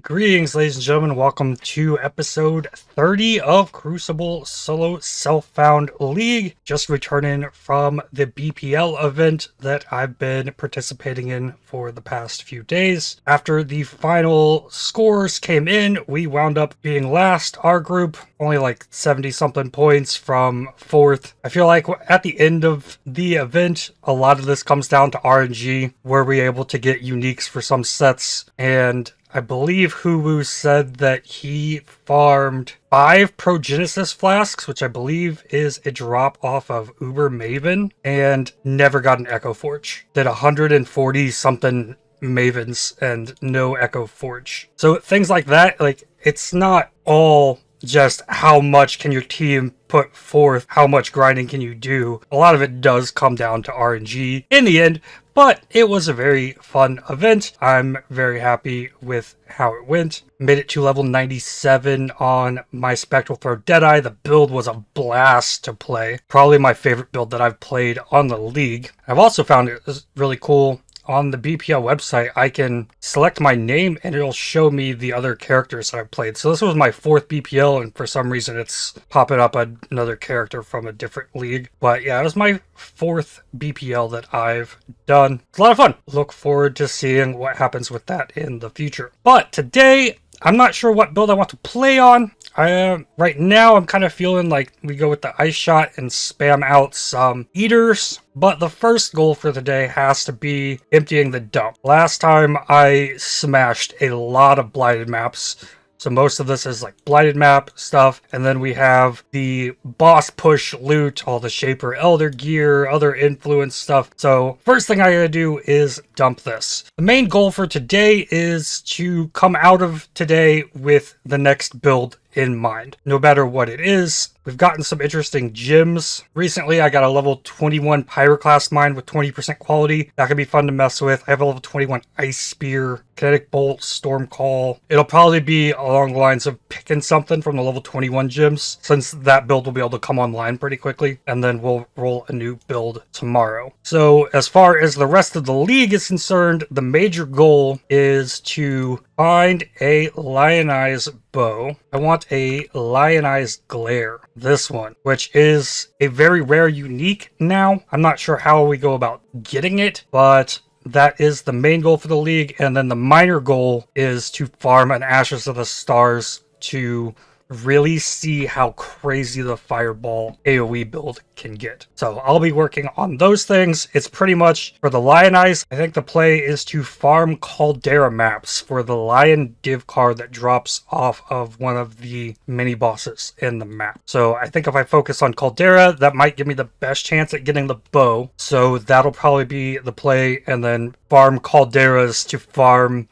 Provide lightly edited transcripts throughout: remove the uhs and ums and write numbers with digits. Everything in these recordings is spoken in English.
Greetings, ladies and gentlemen. Welcome to episode 30 of Crucible Solo Self-Found League. Just returning from the BPL event that I've been participating in for the past few days. After the final scores came in, we wound up being last. Our group, only like 70-something points from fourth. I feel like at the end of the event, a lot of this comes down to RNG. Were we able to get uniques for some sets? And I believe Hulu said that he farmed 5 Progenesis flasks, which I believe is a drop off of Uber Maven, and never got an Echo Forge. Did 140 something Mavens and no Echo Forge. So things like that, like, it's not all just how much can your team put forth, how much grinding can you do. A lot of it does come down to RNG in the end, but it was a very fun event. I'm very happy with how it went. Made it to level 97 on my Spectral Throw Deadeye. The build was a blast to play. Probably my favorite build that I've played on the league. I've also found it really cool. On the BPL website, I can select my name and it'll show me the other characters that I've played. So this was my 4th BPL, and for some reason it's popping up another character from a different league. But yeah, it was my 4th BPL that I've done. It's a lot of fun. Look forward to seeing what happens with that in the future. But today, I'm not sure what build I want to play on. Right now, I'm kind of feeling like we go with the Ice Shot and spam out some Eaters. But the first goal for the day has to be emptying the dump. Last time, I smashed a lot of blighted maps. So most of this is like blighted map stuff. And then we have the boss push loot, all the Shaper Elder gear, other influence stuff. So first thing I gotta do is dump this. The main goal for today is to come out of today with the next build in mind, no matter what it is. We've gotten some interesting gems. Recently, I got a level 21 Pyroclast mine with 20% quality. That could be fun to mess with. I have a level 21 Ice Spear, Kinetic Bolt, Storm Call. It'll probably be along the lines of picking something from the level 21 gems, since that build will be able to come online pretty quickly, and then we'll roll a new build tomorrow. So as far as the rest of the league is concerned, the major goal is to find a Lionized bow. I want a Lionized Glare. This one, which is a very rare unique now. I'm not sure how we go about getting it, but that is the main goal for the league. And then the minor goal is to farm an Ashes of the Stars to really see how crazy the Fireball AoE build can get. So I'll be working on those things. It's pretty much for the Lionize. I think the play is to farm Caldera maps for the Lion div card that drops off of one of the mini bosses in the map. So I think if I focus on Caldera, that might give me the best chance at getting the bow. So that'll probably be the play, and then farm Calderas to farm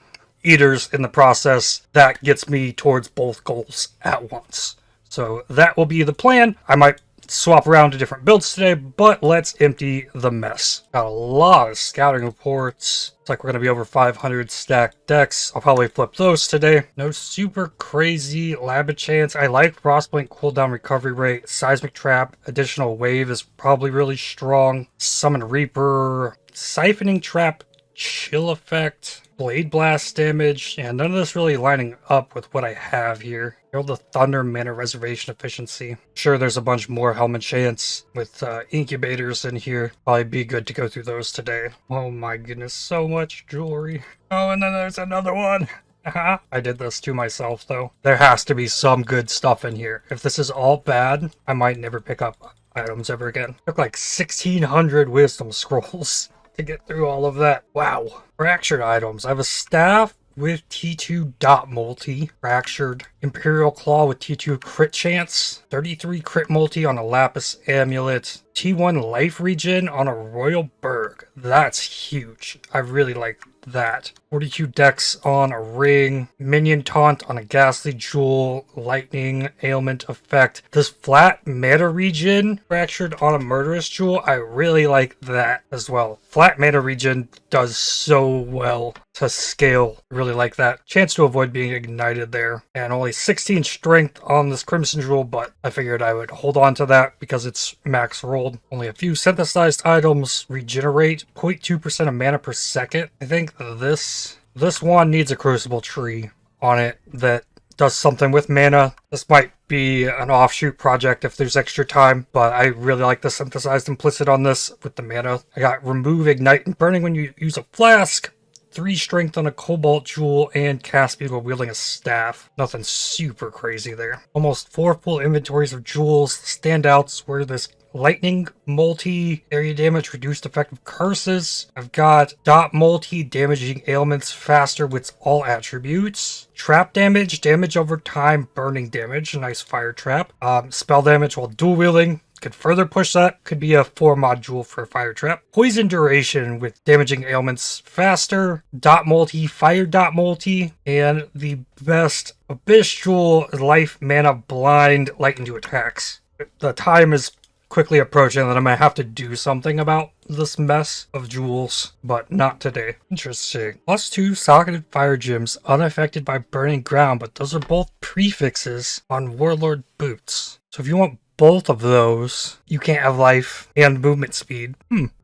Eaters in the process. That gets me towards both goals at once. So that will be the plan. I might swap around to different builds today, but let's empty the mess. Got a lot of scouting reports. Looks like we're going to be over 500 stacked decks. I'll probably flip those today. No super crazy lab chance. I like Frostblink cooldown recovery rate. Seismic Trap, additional wave is probably really strong. Summon Reaper, Siphoning Trap, chill effect, Blade Blast damage, and none of this really lining up with what I have here. Build the Thunder Mana Reservation efficiency. Sure, there's a bunch more Helmet Chance with incubators in here. Probably be good to go through those today. Oh my goodness, so much jewelry. Oh, and then there's another one. I did this to myself, though. There has to be some good stuff in here. If this is all bad, I might never pick up items ever again. Took like 1,600 wisdom scrolls to get through all of that. Wow. Fractured items. I have a staff with T2 dot multi. Fractured Imperial Claw with T2 crit chance. 33 crit multi on a Lapis Amulet. T1 life regen on a Royal Berg. That's huge. I really like that. 42 dex on a ring. Minion taunt on a Ghastly Jewel. Lightning ailment effect. This flat mana regen fractured on a Murderous Jewel. I really like that as well. Flat mana regen does so well to scale. Really like that. Chance to avoid being ignited there. And only 16 strength on this Crimson Jewel, but I figured I would hold on to that because it's max rolled. Only a few synthesized items regenerate 0.2% of mana per second. I think this one needs a Crucible tree on it that does something with mana. This might be an offshoot project if there's extra time, but I really like the synthesized implicit on this with the mana. I got remove, ignite, and burning when you use a flask, 3 strength on a cobalt jewel, and cast speed while wielding a staff. Nothing super crazy there. Almost 4 full inventories of jewels. Standouts were this lightning multi, area damage, reduced effective curses. I've got dot multi, damaging ailments faster with all attributes. Trap damage, damage over time, burning damage, a nice fire trap. Spell damage while dual wielding. Could further push that. Could be a 4 module for a fire trap. Poison duration with damaging ailments faster. Dot multi, fire dot multi, and the best abyss jewel, life, mana, blind, light into attacks. The time is quickly approaching that I might have to do something about this mess of jewels, but not today. Interesting. +2 socketed fire gems, unaffected by burning ground, but those are both prefixes on Warlord boots. So if you want both of those, you can't have life and movement speed.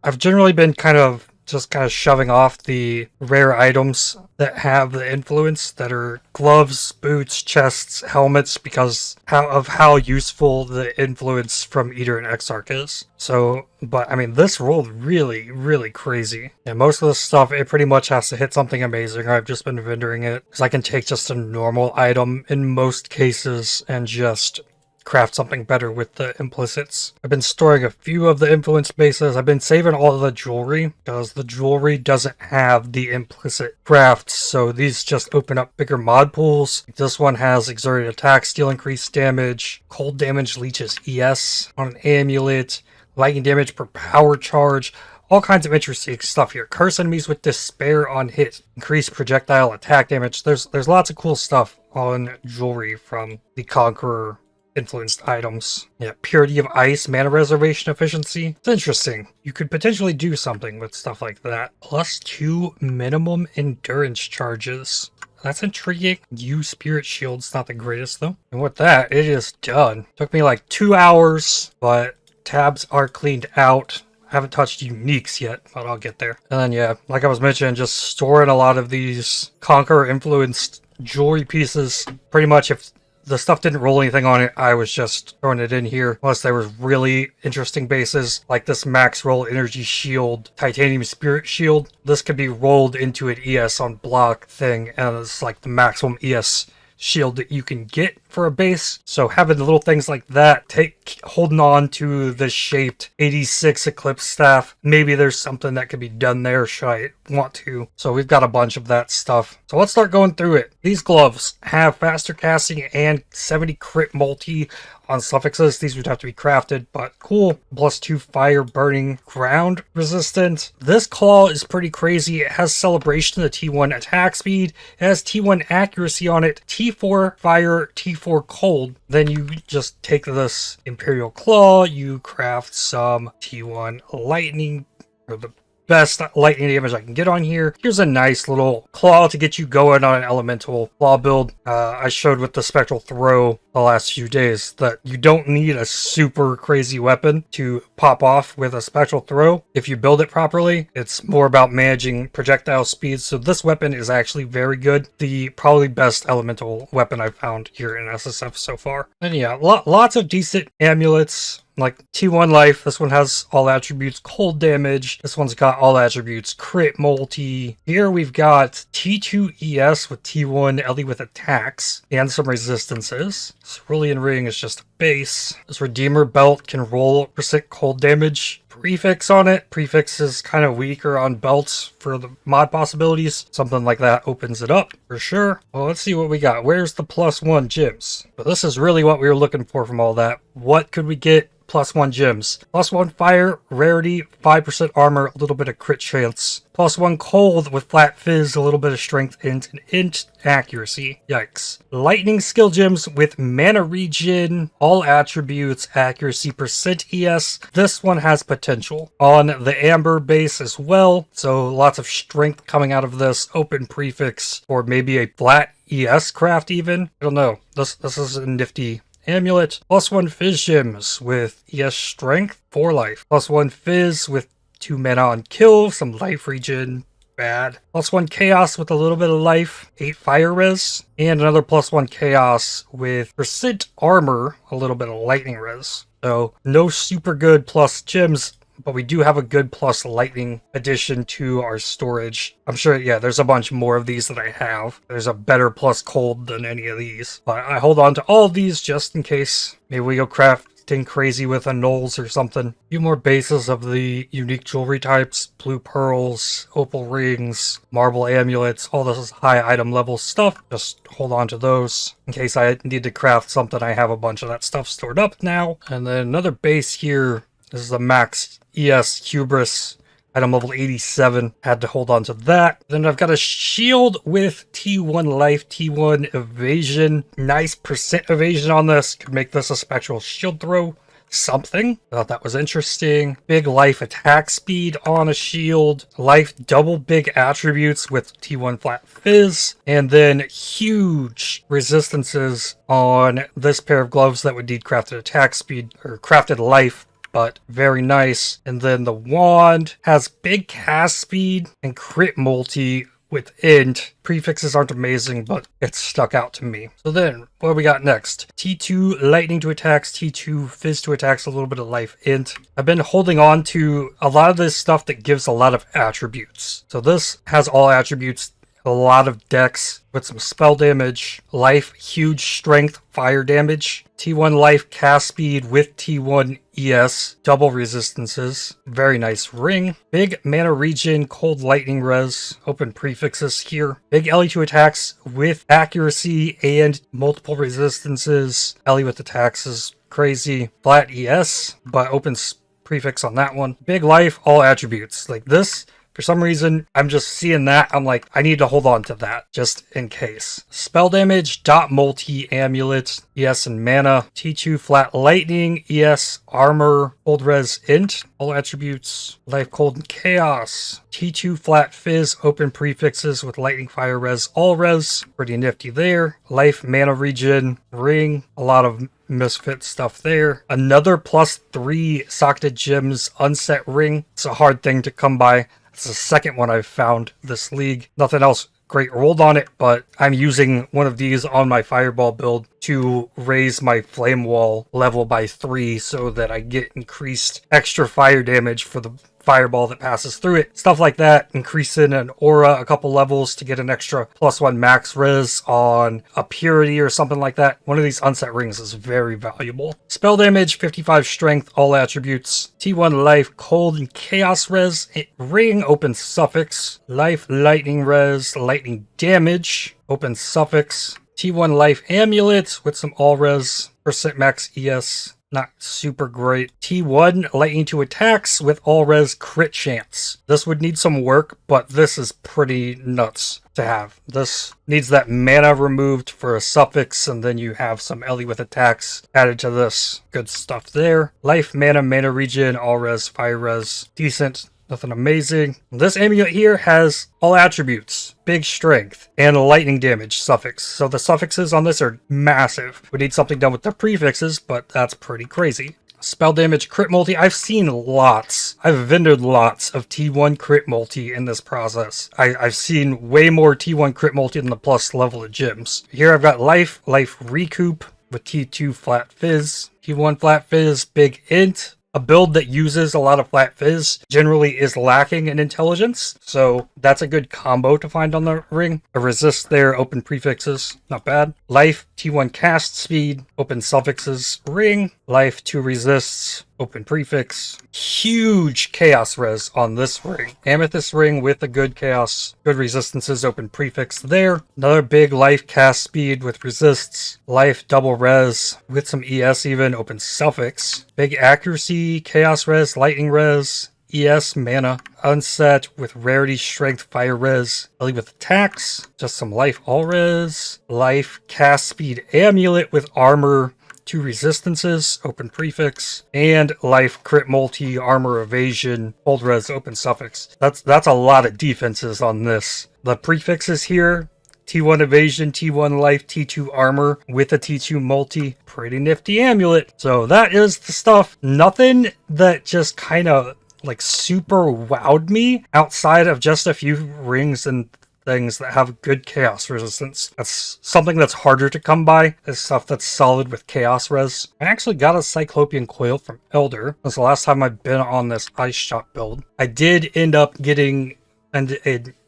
I've generally been kind of shoving off the rare items that have the influence, that are gloves, boots, chests, helmets, because of how useful the influence from Eater and Exarch is. So, but I mean, this rolled really, really crazy. And most of this stuff, it pretty much has to hit something amazing. I've just been vendoring it, because I can take just a normal item in most cases and just craft something better with the implicits. I've been storing a few of the influence bases. I've been saving all of the jewelry because the jewelry doesn't have the implicit crafts, so these just open up bigger mod pools. This one has exerted attack, steal increased damage, cold damage leeches ES on an amulet, lightning damage per power charge. All kinds of interesting stuff here. Curse enemies with despair on hit, increased projectile attack damage. There's lots of cool stuff on jewelry from the Conqueror influenced items. Yeah, purity of ice, mana reservation efficiency. It's interesting. You could potentially do something with stuff like that. +2 minimum endurance charges. That's intriguing. Use spirit shields, not the greatest though. And with that, it is done. Took me like 2 hours, but tabs are cleaned out. I haven't touched uniques yet, but I'll get there. And then yeah, like I was mentioning, just storing a lot of these Conqueror influenced jewelry pieces. Pretty much if the stuff didn't roll anything on it, I was just throwing it in here. Unless there was really interesting bases, like this max roll energy shield, titanium spirit shield. This could be rolled into an ES on block thing, and it's like the maximum ES shield that you can get for a base. So having little things like that, holding on to the shaped 86 Eclipse staff, maybe there's something that could be done there should I want to. So we've got a bunch of that stuff. So let's start going through it. These gloves have faster casting and 70 crit multi on suffixes. These would have to be crafted, but cool. +2 fire, burning, ground resistant. This claw is pretty crazy. It has celebration of T1 attack speed. It has T1 accuracy on it. T4 fire, T4 cold. Then you just take this Imperial Claw, you craft some T1 lightning, or the best lightning damage I can get on here. Here's a nice little claw to get you going on an elemental claw build. I showed with the spectral throw the last few days that you don't need a super crazy weapon to pop off with a spectral throw. If you build it properly, it's more about managing projectile speed. So this weapon is actually very good. The probably best elemental weapon I've found here in SSF so far. And yeah, lots of decent amulets. Like T1 life, this one has all attributes, cold damage. This one's got all attributes, crit multi. Here we've got T2 ES with T1 LE with attacks and some resistances. Cerulean Ring is just a base. This Redeemer belt can roll % cold damage. Prefix on it. Prefix is kind of weaker on belts for the mod possibilities. Something like that opens it up for sure. Well, let's see what we got. Where's the +1 gems? But this is really what we were looking for from all that. What could we get? +1 gems. +1 fire, rarity, 5% armor, a little bit of crit chance. +1 cold with flat fizz, a little bit of strength, and an int accuracy. Yikes. Lightning skill gems with mana regen, all attributes, accuracy % ES. This one has potential. On the amber base as well, so lots of strength coming out of this. Open prefix, or maybe a flat ES craft even. I don't know. This is a nifty amulet. +1 fizz gems with ES strength, 4 life. +1 fizz with 2 mana on kill, some life regen, bad. +1 chaos with a little bit of life, 8 fire res, and another +1 chaos with percent armor, a little bit of lightning res. So no super good plus gems, but we do have a good plus lightning addition to our storage. I'm sure, yeah, there's a bunch more of these that I have. There's a better plus cold than any of these. But I hold on to all of these just in case. Maybe we go crafting crazy with a Knolls or something. A few more bases of the unique jewelry types. Blue pearls, opal rings, marble amulets, all this is high item level stuff. Just hold on to those in case I need to craft something. I have a bunch of that stuff stored up now. And then another base here. This is the max ES Hubris, item level 87. Had to hold on to that. Then I've got a shield with T1 life, T1 evasion. Nice percent evasion on this. Could make this a spectral shield throw. Something. Thought that was interesting. Big life attack speed on a shield. Life double big attributes with T1 flat fizz. And then huge resistances on this pair of gloves that would need crafted attack speed or crafted life. But very nice. And then the wand has big cast speed and crit multi with int. Prefixes aren't amazing, but it stuck out to me. So then, what do we got next? T2 lightning to attacks, T2 fizz to attacks, a little bit of life int. I've been holding on to a lot of this stuff that gives a lot of attributes. So this has all attributes, a lot of dex with some spell damage, life, huge strength, fire damage, T1 life, cast speed with T1 ES, double resistances, very nice ring, big mana regen, cold lightning res, open prefixes here, big LE2 attacks with accuracy and multiple resistances, LE with attacks is crazy, flat ES, but open prefix on that one, big life, all attributes, like this. For some reason, I'm just seeing that. I'm like, I need to hold on to that just in case. Spell damage, dot multi, amulet, ES and mana, T2 flat lightning, ES armor, cold res int, all attributes, life cold and chaos, T2 flat fizz, open prefixes with lightning fire res, all res, pretty nifty there. Life mana regen, ring, a lot of misfit stuff there. Another +3 socketed gems unset ring. It's a hard thing to come by. It's the second one I've found this league. Nothing else great rolled on it, but I'm using one of these on my fireball build to raise my flame wall level by 3 so that I get increased extra fire damage for the fireball that passes through it. Stuff like that. Increasing an aura a couple levels to get an extra +1 max res on a purity or something like that. One of these unset rings is very valuable. Spell damage, 55 strength, all attributes. T1 life, cold and chaos res. Ring, open suffix. Life, lightning res, lightning damage, open suffix. T1 life amulet with some all res, percent max ES. Not super great. T1 lightning to attacks with all res crit chance. This would need some work, but this is pretty nuts to have. This needs that mana removed for a suffix, and then you have some LE with attacks added to this. Good stuff there. Life, mana regen, all res, fire res. Decent. Nothing amazing. This amulet here has all attributes, big strength, and lightning damage suffix. So the suffixes on this are massive. We need something done with the prefixes, but that's pretty crazy. Spell damage, crit multi. I've seen lots. I've vended lots of T1 crit multi in this process. I've seen way more T1 crit multi than the plus level of gems. Here I've got life recoup with T2 flat fizz, T1 flat fizz, big int. A build that uses a lot of flat fizz generally is lacking in intelligence, so that's a good combo to find on the ring. A resist there, open prefixes, not bad. Life, T1 cast speed, open suffixes, ring. Life, 2 resists, open prefix. Huge chaos res on this ring. Amethyst ring with a good chaos, good resistances, open prefix there. Another big life cast speed with resists. Life double res with some ES even, open suffix. Big accuracy, chaos res, lightning res. ES mana, unset with rarity, strength, fire res, LE with attacks, just some life all res, life cast speed amulet with armor, 2 resistances, open prefix, and life crit multi, armor evasion, hold res, open suffix. That's a lot of defenses on this. The prefixes here, T1 evasion, T1 life, T2 armor with a T2 multi. Pretty nifty amulet. So that is the stuff. Nothing that just kind of like super wowed me outside of just a few rings and things that have good chaos resistance. That's something that's harder to come by, is stuff that's solid with chaos res. I actually got a Cyclopean Coil from Elder. That's the last time I've been on this Ice Shot build. I did end up getting an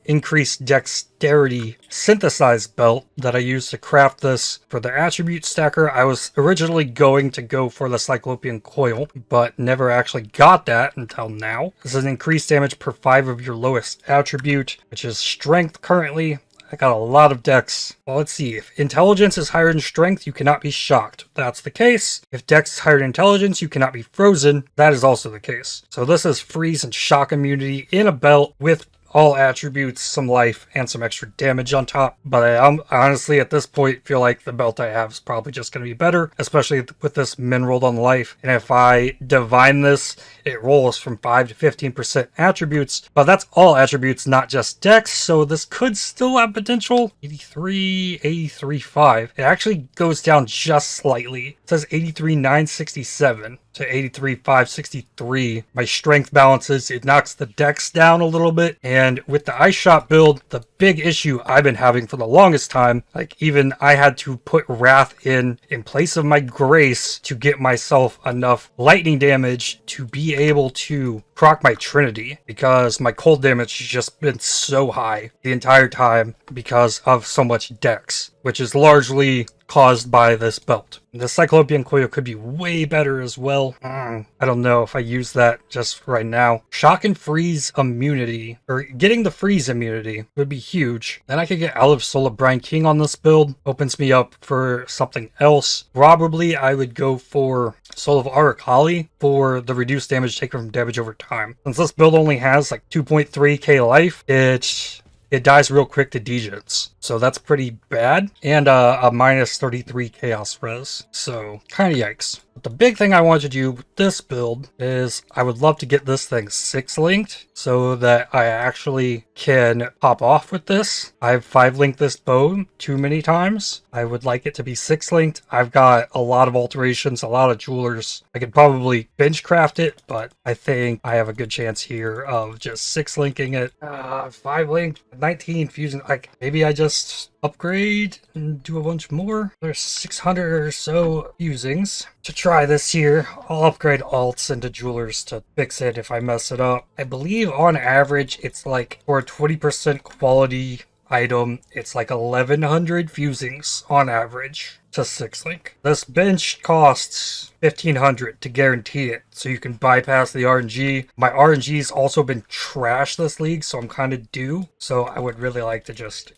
increased dexterity synthesized belt that I used to craft this for the attribute stacker. I was originally going to go for the Cyclopean Coil, but never actually got that until now. This is an increased damage per 5 of your lowest attribute, which is strength currently. I got a lot of dex. Well, let's see. If intelligence is higher than strength, you cannot be shocked. That's the case. If dex is higher than intelligence, you cannot be frozen. That is also the case. So this is freeze and shock immunity in a belt with all attributes, some life, and some extra damage on top. But I honestly, at this point, feel like the belt I have is probably just going to be better, especially with this min rolled on life. And if I divine this, it rolls from 5 to 15% attributes. But that's all attributes, not just dex, so this could still have potential. 83, 83, 5. It actually goes down just slightly. It says 83, 967 to 83, 563. My strength balances, it knocks the dex down a little bit. And with the Ice Shot build, the big issue I've been having for the longest time, like even I had to put Wrath in place of my Grace to get myself enough lightning damage to be able to proc my Trinity, because my cold damage has just been so high the entire time because of so much dex, which is largely caused by this belt. The Cyclopean Coil could be way better as well. I don't know if I use that just right now. Shock and freeze immunity, or getting the freeze immunity, would be huge. Then I could get Out of Soul of Brine King on this build. Opens me up for something else. Probably I would go for Soul of Aracali for the reduced damage taken from damage over time. Since this build only has like 2.3k life, it dies real quick to degens, so that's pretty bad. And a minus 33 chaos res, so kind of yikes. But the big thing I want to do with this build is I would love to get this thing 6-linked so that I actually can pop off with this. I've 5-linked this bow too many times. I would like it to be 6-linked. I've got a lot of alterations, a lot of jewelers. I could probably bench craft it, but I think I have a good chance here of just 6-linking it. 5-linked, 19 fusing. Like maybe I just upgrade and do a bunch more. There's 600 or so fusings to try this year. I'll upgrade alts into jewelers to fix it if I mess it up. I believe on average it's like for a 20% quality item, it's like 1100 fusings on average to 6-link. This bench costs 1500 to guarantee it, so you can bypass the RNG. My RNG's also been trash this league, so I'm kind of due. So I would really like to just,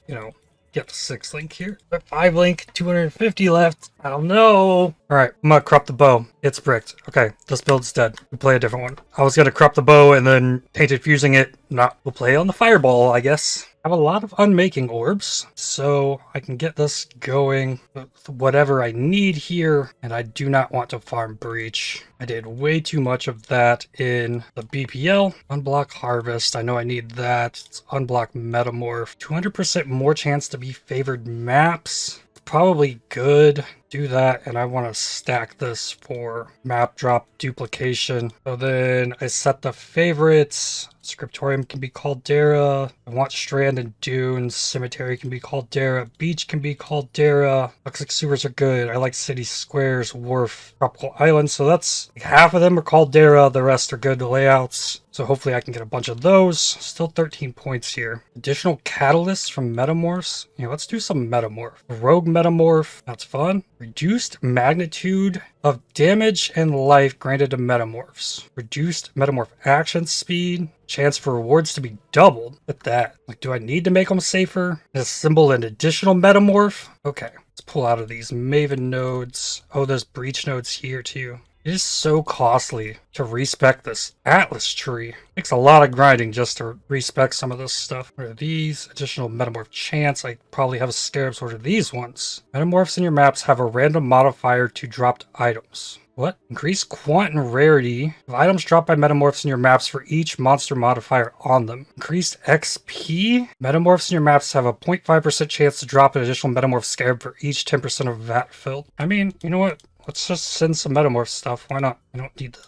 get the 6-link here. But 5-link, 250 left. I don't know. Alright, I'm gonna crop the bow. It's bricked. Okay, this build's dead. We play a different one. I was gonna crop the bow and then tainted fusing it. We'll play on the fireball, I guess. I have a lot of unmaking orbs, so I can get this going with whatever I need here, and I do not want to farm breach. I did way too much of that in the BPL. Unblock harvest, I know I need that. It's unblock metamorph. 200% more chance to be favored maps. Probably good. Do that, and I want to stack this for map drop duplication. So then I set the favorites. Scriptorium can be Caldera. I want Strand and Dunes. Cemetery can be Caldera. Beach can be Caldera. Toxic sewers are good. I like city squares, wharf, tropical islands. So that's like half of them are Caldera. The rest are good layouts. So hopefully I can get a bunch of those. Still 13 points here. Additional catalysts from metamorphs. Let's do some metamorph. Rogue metamorph. That's fun. Reduced magnitude of damage and life granted to metamorphs. Reduced metamorph action speed. Chance for rewards to be doubled. With that, do I need to make them safer? Assemble an additional metamorph? Okay, let's pull out of these Maven nodes. Oh, there's breach nodes here too. It is so costly to respec this Atlas tree. Takes a lot of grinding just to respec some of this stuff. What are these? Additional metamorph chance. I probably have a scarab sword of these ones. Metamorphs in your maps have a random modifier to dropped items. What? Increase quant and rarity of items dropped by metamorphs in your maps for each monster modifier on them. Increased XP? Metamorphs in your maps have a 0.5% chance to drop an additional metamorph scarab for each 10% of VAT filled. I mean, you know what? Let's just send some metamorph stuff. Why not? I don't need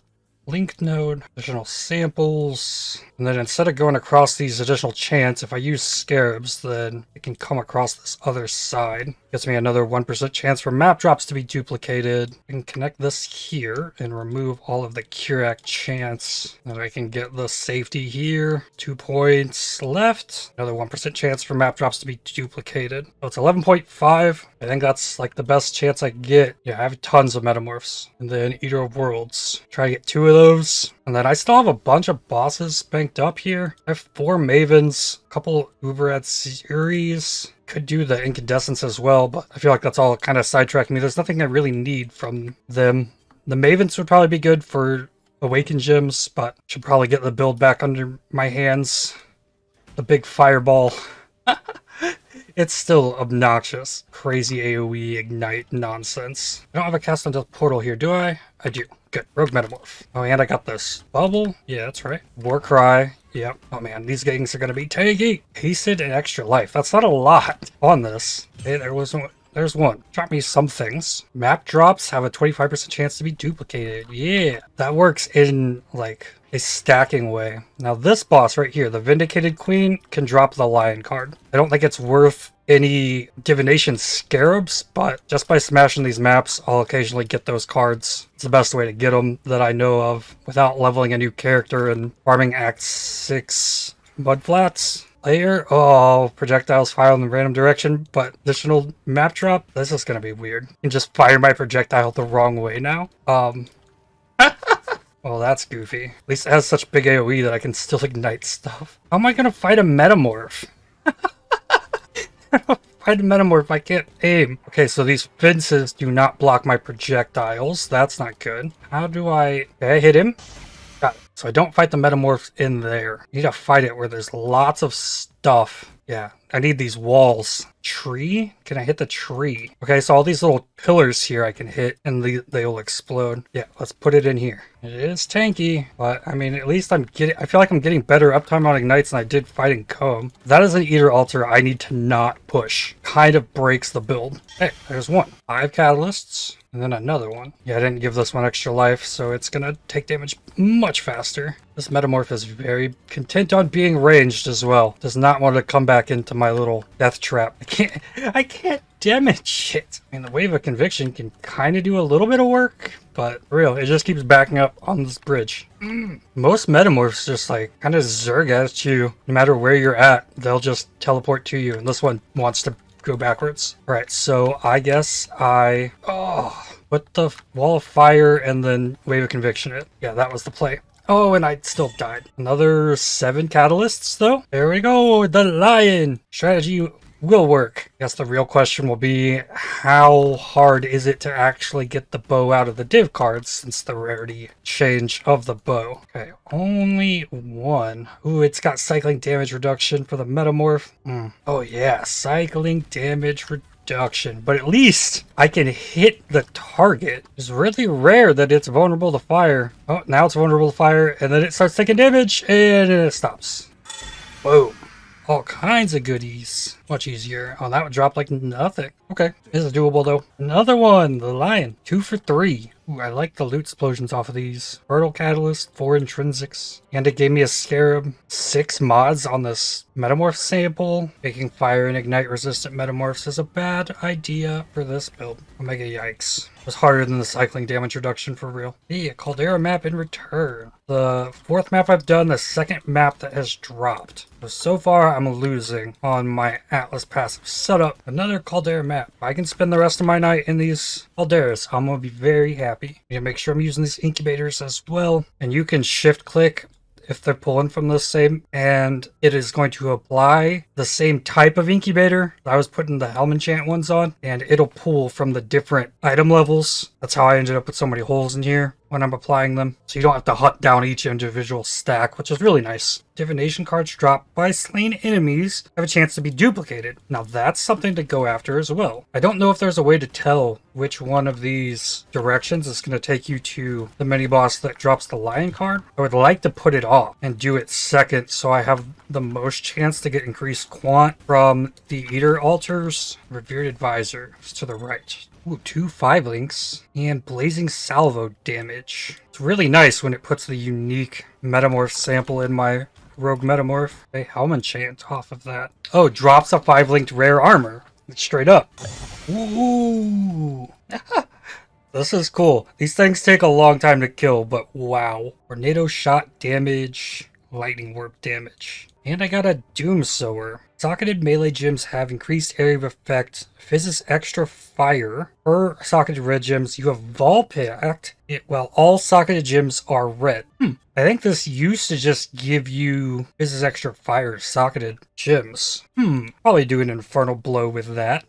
link node, additional samples, and then instead of going across these additional chants, if I use scarabs, then it can come across this other side. Gets me another 1% chance for map drops to be duplicated. I can connect this here and remove all of the Curak chants. And I can get the safety here. 2 points left. Another 1% chance for map drops to be duplicated. So it's 11.5. I think that's like the best chance I get. Yeah, I have tons of metamorphs. And then Eater of Worlds. Try to get 2 of those. And then I still have a bunch of bosses banked up here. I have 4 Mavens, a couple Uberad series. Could do the incandescence as well, but I feel like that's all kind of sidetracking me. There's nothing I really need from them. The Mavens would probably be good for Awakened Gems, but should probably get the build back under my hands. The big fireball. It's still obnoxious. Crazy AoE ignite nonsense. I don't have a cast on death portal here, do I? I do. Good. Rogue Metamorph. Oh, and I got this. Bubble? Yeah, that's right. Warcry. Yep. Oh man, these gangs are gonna be tanky. Hasted and extra life. That's not a lot on this. Hey, there's one. Drop me some things. Map drops have a 25% chance to be duplicated. Yeah. That works in like a stacking way. Now this boss right here, the Vindicated Queen, can drop the Lion card. I don't think it's worth any divination scarabs, but just by smashing these maps, I'll occasionally get those cards. It's the best way to get them that I know of without leveling a new character and farming Act 6 mudflats. Layer, oh, projectiles fire in the random direction, but additional map drop. This is gonna be weird. I can just fire my projectile the wrong way now. Well, that's goofy. At least it has such big AoE that I can still ignite stuff. How am I gonna fight a metamorph? Fight a metamorph, I can't aim. Okay, so these fences do not block my projectiles. That's not good. How do I hit him? Got it. So I don't fight the metamorphs in there. You need to fight it where there's lots of stuff. Yeah, I need these walls. Tree? Can I hit the tree? Okay, so all these little pillars here I can hit and they'll explode. Yeah, let's put it in here. It is tanky, but I mean, at least I feel like I'm getting better uptime on ignites than I did fighting Comb. That is an Eater altar I need to not push. Kind of breaks the build. Hey, there's one. 5 catalysts. And then another one. Yeah, I didn't give this one extra life, so it's gonna take damage much faster. This metamorph is very content on being ranged as well. Does not want to come back into my little death trap. I can't damage it. I mean, the Wave of Conviction can kind of do a little bit of work, but for real, it just keeps backing up on this bridge. Most metamorphs just like kind of zerg at you. No matter where you're at, they'll just teleport to you, and this one wants to go backwards. All right, so I guess I put the Wall of Fire and then Wave of Conviction it. Yeah, that was the play. Oh, and I still died. Another 7 catalysts though. There we go, the lion. Strategy will work. I guess the real question will be, how hard is it to actually get the bow out of the div cards since the rarity change of the bow? Okay, only one. Ooh, it's got cycling damage reduction for the metamorph. Oh yeah, cycling damage reduction. But at least I can hit the target. It's really rare that it's vulnerable to fire. Oh, now it's vulnerable to fire, and then it starts taking damage, and it stops. Whoa. All kinds of goodies. Much easier. Oh, that would drop like nothing. Okay, this is doable though. Another one, the lion. 2 for 3. Ooh, I like the loot explosions off of these. Fertile Catalyst, 4 intrinsics. And it gave me a scarab. 6 mods on this metamorph sample. Making fire and ignite resistant metamorphs is a bad idea for this build. Omega yikes. It was harder than the cycling damage reduction for real. Hey, a Caldera map in return. The 4th map I've done, the 2nd map that has dropped. So far I'm losing on my Atlas passive setup. Another Caldera map. If I can spend the rest of my night in these Calderas, I'm gonna be very happy. I need to make sure I'm using these incubators as well. And you can shift click if they're pulling from the same, and it is going to apply the same type of incubator I was putting the Helm Enchant ones on, and it'll pull from the different item levels. That's how I ended up with so many holes in here when I'm applying them. So you don't have to hunt down each individual stack, which is really nice. Divination cards dropped by slain enemies have a chance to be duplicated. Now that's something to go after as well. I don't know if there's a way to tell which one of these directions is going to take you to the mini boss that drops the lion card. I would like to put it off and do it second so I have the most chance to get increased quant from the Eater altars. Revered Advisor is to the right. Ooh, 2 5 links and blazing salvo damage. It's really nice when it puts the unique metamorph sample in my rogue metamorph. Hey, Helm enchant off of that. Oh, drops a 5-linked rare armor. Straight up. Ooh. This is cool. These things take a long time to kill, but wow. Tornado shot damage, lightning warp damage. And I got a Doom Sower. Socketed melee gems have increased area of effect, fizzes extra fire. Per socketed red gems, you have Volpact, while all socketed gems are red. I think this used to just give you fizzes extra fire socketed gems. Probably do an Infernal Blow with that.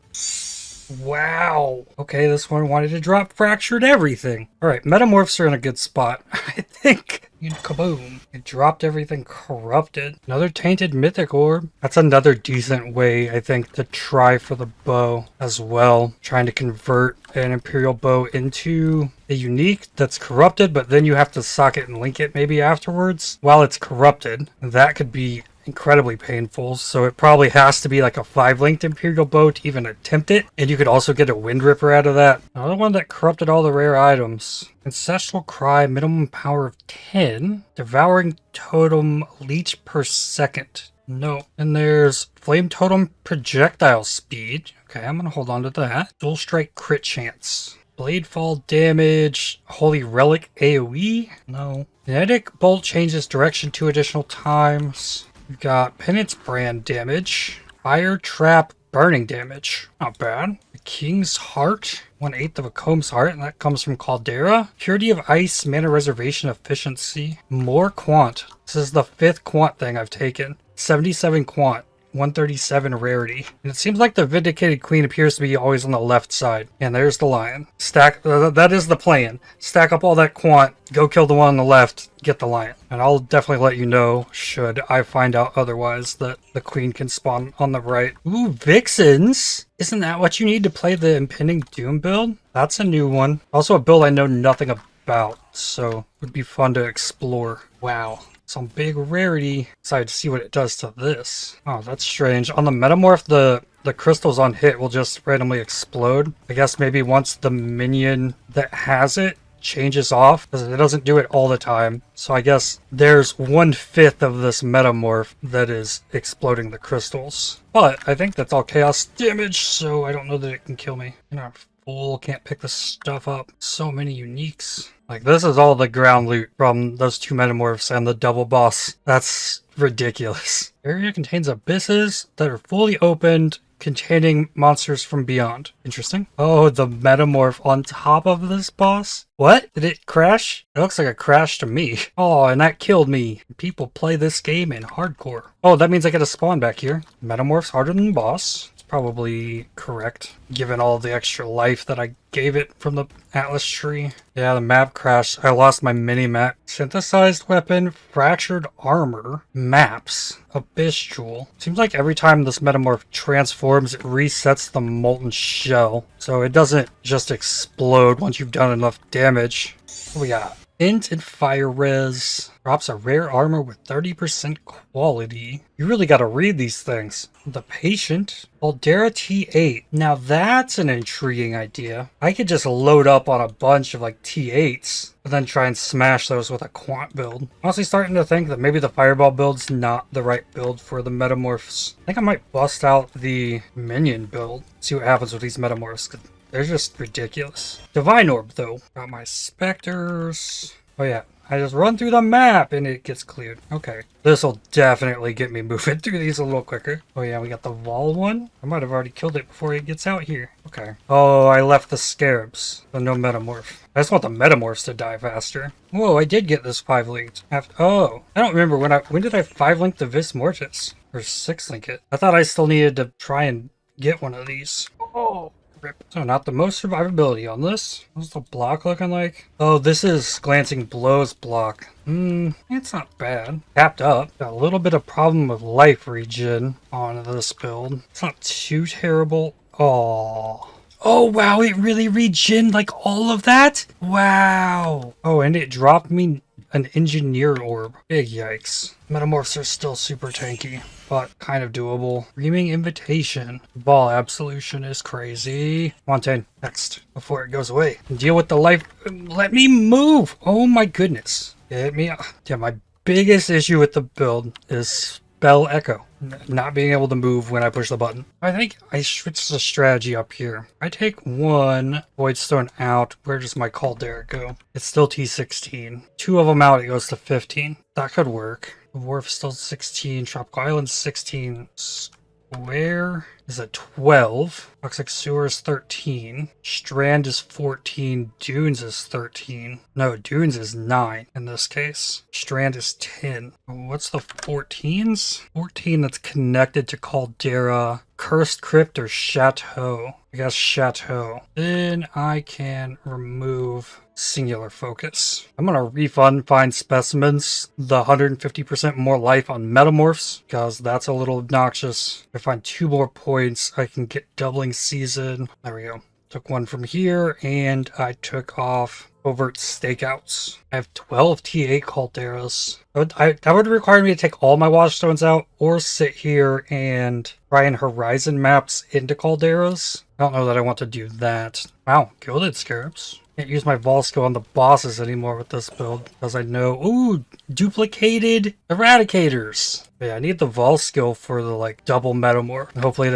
Wow. Okay, this one wanted to drop fractured everything. Alright, metamorphs are in a good spot. I think. Kaboom. It dropped everything corrupted. Another tainted mythic orb. That's another decent way, I think, to try for the bow as well. Trying to convert an Imperial bow into a unique that's corrupted, but then you have to socket and link it maybe afterwards while it's corrupted. That could be incredibly painful, so it probably has to be like a 5-linked Imperial bow to even attempt it, and you could also get a Wind Ripper out of that. Another one that corrupted all the rare items. Ancestral Cry, minimum power of 10. Devouring Totem, leech per second. No. And there's Flame Totem, projectile speed. Okay, I'm gonna hold on to that. Dual Strike crit chance. Blade Fall damage, Holy Relic AoE? No. Kinetic Bolt changes direction 2 additional times. We've got Penance Brand damage, Fire Trap burning damage. Not bad. The King's Heart, 1/8 of a Comb's Heart, and that comes from Caldera. Purity of Ice, Mana Reservation Efficiency. More Quant. This is the 5th Quant thing I've taken. 77 Quant. 137 rarity. And it seems like the Vindicated Queen appears to be always on the left side. And there's the lion. Stack, that is the plan. Stack up all that quant, go kill the one on the left, get the lion. And I'll definitely let you know, should I find out otherwise, that the queen can spawn on the right. Ooh, Vixens! Isn't that what you need to play the Impending Doom build? That's a new one. Also a build I know nothing about, so it would be fun to explore. Wow. Some big rarity. Excited to see what it does to this. Oh, that's strange. On the metamorph, the crystals on hit will just randomly explode. I guess maybe once the minion that has it changes off, because it doesn't do it all the time. So I guess there's 1/5 of this metamorph that is exploding the crystals. But I think that's all chaos damage, so I don't know that it can kill me. You know, full, can't pick this stuff up. So many uniques. Like, this is all the ground loot from those 2 metamorphs and the double boss. That's ridiculous. Area contains abysses that are fully opened, containing monsters from beyond. Interesting. Oh, the metamorph on top of this boss? What? Did it crash? It looks like a crash to me. Oh, and that killed me. People play this game in hardcore. Oh, that means I get a spawn back here. Metamorph's harder than boss. Probably correct, given all the extra life that I gave it from the Atlas tree. Yeah, the map crashed. I lost my mini-map. Synthesized weapon, fractured armor, maps, abyss jewel. Seems like every time this metamorph transforms, it resets the molten shell. So it doesn't just explode once you've done enough damage. What we got? Int and fire res. Drops a rare armor with 30% quality. You really gotta read these things. The Patient. Caldera T8. Now that's an intriguing idea. I could just load up on a bunch of like T8s and then try and smash those with a quant build. Honestly starting to think that maybe the fireball build's not the right build for the metamorphs. I think I might bust out the minion build. See what happens with these metamorphs. They're just ridiculous. Divine Orb, though. Got my specters. Oh, yeah. I just run through the map and it gets cleared. Okay. This will definitely get me moving through these a little quicker. Oh, yeah. We got the Vol one. I might have already killed it before it gets out here. Okay. Oh, I left the scarabs. So no metamorph. I just want the metamorphs to die faster. Whoa, I did get this 5-linked. Oh, I don't remember when did I 5-link the Vis Mortis? Or 6-link it? I thought I still needed to try and get one of these. Oh. Rip. So not the most survivability on this. What's the block looking like? Oh, this is Glancing Blows block. It's not bad. Tapped up. Got a little bit of problem with life regen on this build. It's not too terrible. Oh. Oh, wow, it really regened like all of that? Wow. Oh, and it dropped me an engineer orb. Big yikes. Metamorphs are still super tanky, but kind of doable. Reaming Invitation. Ball Absolution is crazy. Montaigne, next, before it goes away. Deal with the life. Let me move! Oh my goodness. Get me up. Yeah, my biggest issue with the build is Spell Echo. Not being able to move when I push the button. I think I switched the strategy up here. I take one Voidstone out. Where does my Caldera go? It's still T16. Two of them out, it goes to 15. That could work. The Wharf still 16. Tropical Island 16. Square is at 12. Toxic Sewer is 13. Strand is 14. Dunes is 13. No, Dunes is 9 in this case. Strand is 10. What's the 14s? 14 that's connected to Caldera, Cursed Crypt, or Chateau. I guess Chateau. Then I can remove Singular Focus. I'm gonna refund Find Specimens, the 150% more life on Metamorphs, because that's a little obnoxious. If I find 2 more points, I can get Doubling Season. There we go. Took one from here, and I took off Overt Stakeouts. I have 12 T8 Calderas. That would require me to take all my Watchstones out, or sit here and try and Horizon maps into Calderas. I don't know that I want to do that. Wow, Gilded Scarabs. Can't use my Vol skill on the bosses anymore with this build, because I know, ooh, duplicated Eradicators. Yeah, I need the Vol skill for the, like, double Metamorph. Hopefully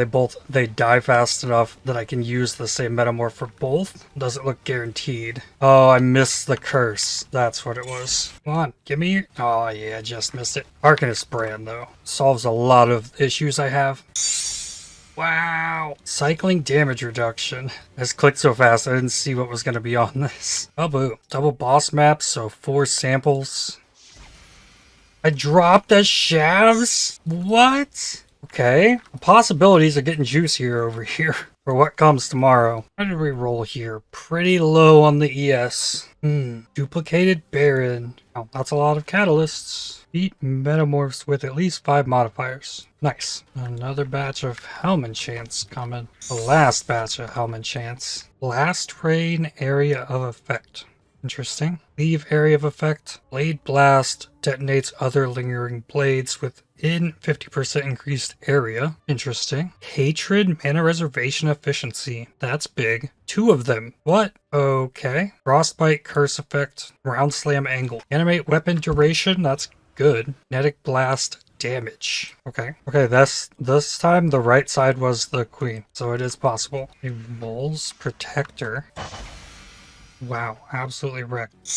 they die fast enough that I can use the same Metamorph for both. Doesn't look guaranteed. Oh, I missed the curse. That's what it was. Come on, give me... Oh, yeah, I just missed it. Arcanist Brand, though. Solves a lot of issues I have. Wow. Cycling damage reduction. I just clicked so fast I didn't see what was going to be on this. Oh, boo. Double boss maps, so 4 samples. I dropped the shavs? What? Okay. The possibilities are getting juicier over here for what comes tomorrow. How did we roll here? Pretty low on the ES. Duplicated Baron. Oh, that's a lot of catalysts. Beat Metamorphs with at least 5 modifiers. Nice. Another batch of Helm Enchants coming. The last batch of Helm Enchants. Blast Rain Area of Effect. Interesting. Leave Area of Effect. Blade Blast detonates other lingering blades within 50% increased area. Interesting. Hatred Mana Reservation Efficiency. That's big. 2 of them. What? Okay. Frostbite Curse Effect. Round Slam Angle. Animate Weapon Duration. That's good. Kinetic Blast damage. Okay. Okay, this time the right side was the queen, so it is possible. A Mole's Protector. Wow, absolutely wrecked.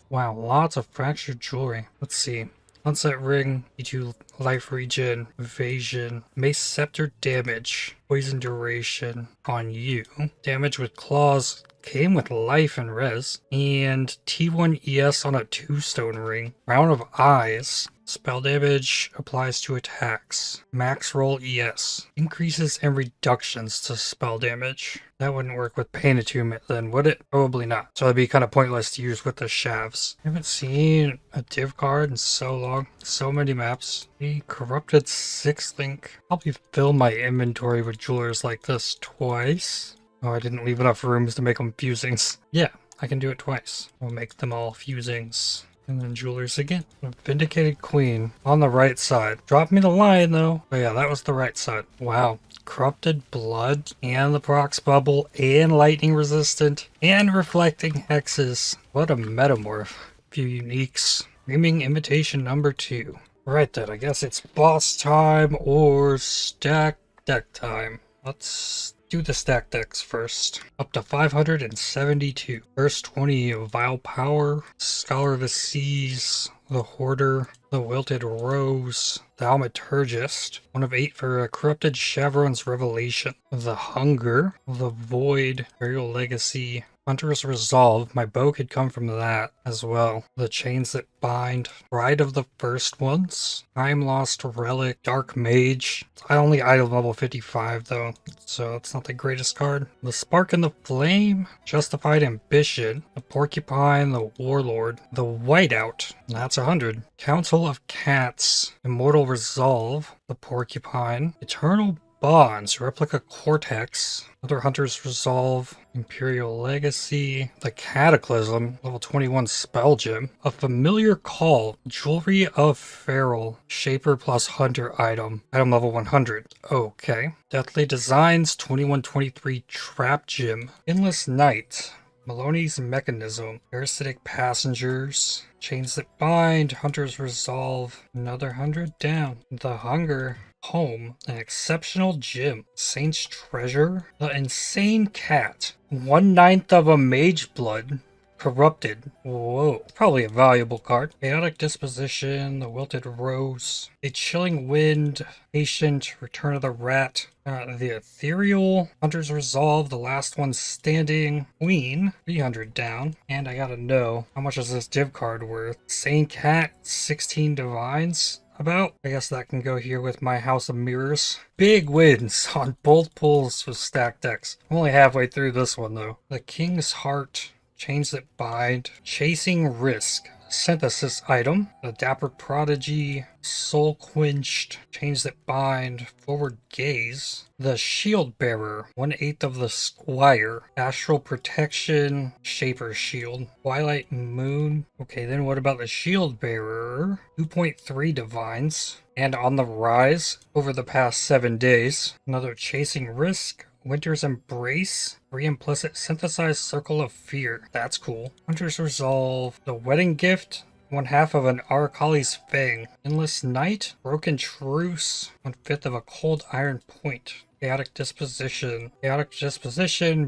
Wow, lots of fractured jewelry. Let's see. Sunset Ring, E2 life regen, evasion, Mace Scepter damage, poison duration on you. Damage with claws came with life and res, and T1 ES on a 2-stone ring. Round of Eyes. Spell damage applies to attacks. Max roll ES. Increases and reductions to spell damage. That wouldn't work with Pain Attunement then, would it? Probably not. So it'd be kind of pointless to use with the shavs. I haven't seen a div card in so long. So many maps. The Corrupted 6 Link. Probably fill my inventory with jewelers like this twice. Oh, I didn't leave enough rooms to make them fusings. Yeah, I can do it twice. We'll make them all fusings. And then jewelers again. A Vindicated Queen on the right side. Drop me the line though. Oh yeah, that was the right side. Wow. Corrupted Blood and the Prox Bubble and Lightning Resistant and Reflecting Hexes. What a metamorph. Few uniques. Reaming Invitation number 2. Right then, I guess it's boss time or stack deck time. Let's do the stack decks first. Up to 572. First 20 of Vile Power, Scholar of the Seas, the Hoarder, the Wilted Rose, the Almaturgist, 1 of 8 for a Corrupted Chevron's Revelation, the Hunger, the Void, Burial Legacy, Hunter's Resolve. My bow could come from that as well. The Chains That Bind, Bride of the First Ones, Time Lost Relic, Dark Mage. I only item level 55 though, so it's not the greatest card. The Spark and the Flame, Justified Ambition, the Porcupine, the Warlord, the Whiteout, that's 100. Council of Cats, Immortal Resolve, the Porcupine, Eternal Bonds, Replica Cortex, Other Hunter's Resolve, Imperial Legacy, the Cataclysm, level 21 Spell Gem, a Familiar Call, Jewelry of Feral, Shaper plus Hunter item level 100. Okay. Deathly Designs, 2123 Trap Gem, Endless Night, Maloney's Mechanism, Parasitic Passengers, Chains That Bind, Hunter's Resolve, another 100 down. The Hunger, Home, an Exceptional Gem, Saint's Treasure, The Insane Cat, 1/9 of a Mage Blood, Corrupted. Whoa. Probably a valuable card. Chaotic Disposition, the Wilted Rose, a Chilling Wind, Patient, Return of the Rat, the Ethereal, Hunter's Resolve, the last one standing, Queen, 300 down. And I gotta know, how much is this div card worth? Sane Cat, 16 Divines. About. I guess that can go here with my House of Mirrors. Big wins on both pulls with stacked decks. I'm only halfway through this one though. The King's Heart, Chains That Bind, Chasing Risk, Synthesis item, the Dapper Prodigy, Soul Quenched, Chains That Bind, Forward Gaze, the Shield Bearer, 1/8 of the Squire, Astral Protection, Shaper Shield, Twilight Moon. Okay, then what about the Shield Bearer? 2.3 Divines, and on the rise over the past 7 days, another Chasing Risk, Winter's Embrace, Implicit Synthesized Circle of Fear. That's cool. Hunter's Resolve, the Wedding Gift, 1/2 of an Arakali's Fang, Endless Night, Broken Truce, 1/5 of a Cold Iron Point. Chaotic Disposition,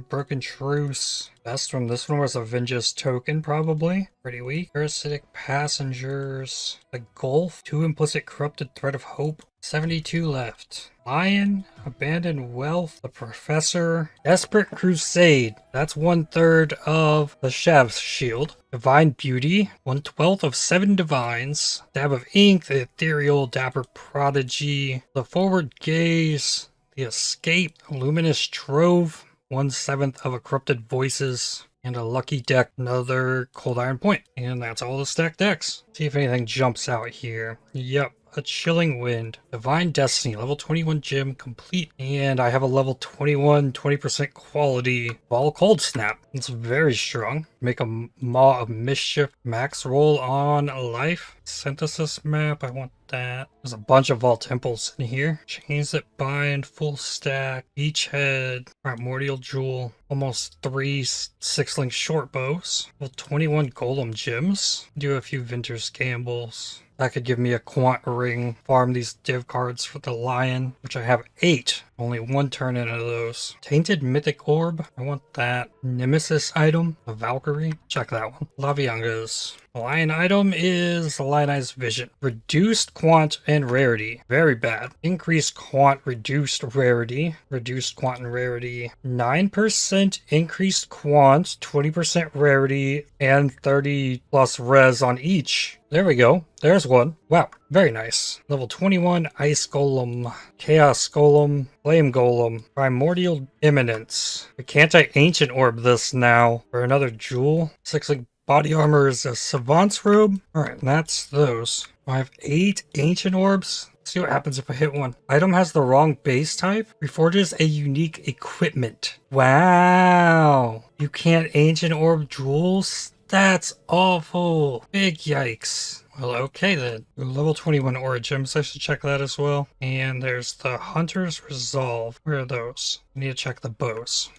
Broken Truce. Best one, this one was a Vengeance token, probably. Pretty weak. Parasitic Passengers, the Gulf, 2 Implicit Corrupted Thread of Hope, 72 left. Lion, Abandoned Wealth, the Professor, Desperate Crusade, that's 1/3 of the Chef's Shield, Divine Beauty, 1/12 of 7 Divines, Dab of Ink, the Ethereal, Dapper Prodigy, the Forward Gaze, the Escape, Luminous Trove, 1/7 of a Corrupted Voices, and a Lucky Deck, another Cold Iron Point. And that's all the stacked decks. See if anything jumps out here. Yep. A Chilling Wind, Divine Destiny, level 21 gem complete, and I have a level 21 20% quality Ball Cold Snap. It's very strong. Make a Maw of Mischief, max roll on life, synthesis map, I want that. There's a bunch of Vault Temples in here. Chains That Bind, full stack, Beachhead, Primordial Jewel, almost 3 6-link short bows, level 21 Golem gems, do a few Vinter's Gambles. That could give me a Quant Ring, farm these div cards for the Lion, which I have 8. Only 1 turn into those. Tainted Mythic Orb, I want that. Nemesis item, a Valkyrie, check that one. Laviangas. The Lion item is the Lionized Vision. Reduced Quant and Rarity, very bad. Increased Quant, reduced Rarity. Reduced Quant and Rarity. 9% increased Quant, 20% Rarity, and 30 plus res on each. There we go. There's one. Wow, very nice. Level 21 Ice Golem, Chaos Golem, Flame Golem, Primordial Eminence. Can't I Ancient Orb this now for another jewel? 6-link body armor is a Savant's Robe. Alright, that's those. I have 8 Ancient Orbs. Let's see what happens if I hit one. Item has the wrong base type. Reforges a unique equipment. Wow. You can't Ancient Orb jewels? That's awful. Big yikes. Well, okay then. Level 21 Aura Gems, I should check that as well. And there's the Hunter's Resolve. Where are those? I need to check the bows.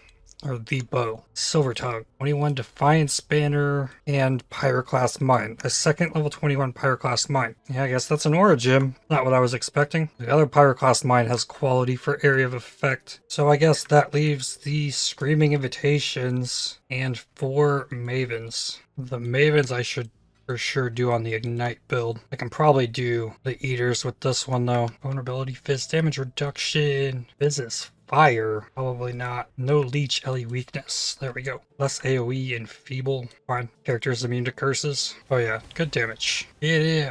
Or the bow. Silver Tongue. 21 Defiance Banner and Pyroclast Mine. A second level 21 Pyroclast Mine. Yeah, I guess that's an Aura Gem. Not what I was expecting. The other Pyroclast Mine has quality for area of effect. So I guess that leaves the Screaming Invitations and 4 Mavens. The Mavens I should for sure do on the Ignite build. I can probably do the Eaters with this one though. Vulnerability, Fizz damage reduction. Fizz is fire. Probably not. No Leech, LE weakness. There we go. Less AoE and feeble. Fine. Characters immune to curses. Oh yeah, good damage. Yeah.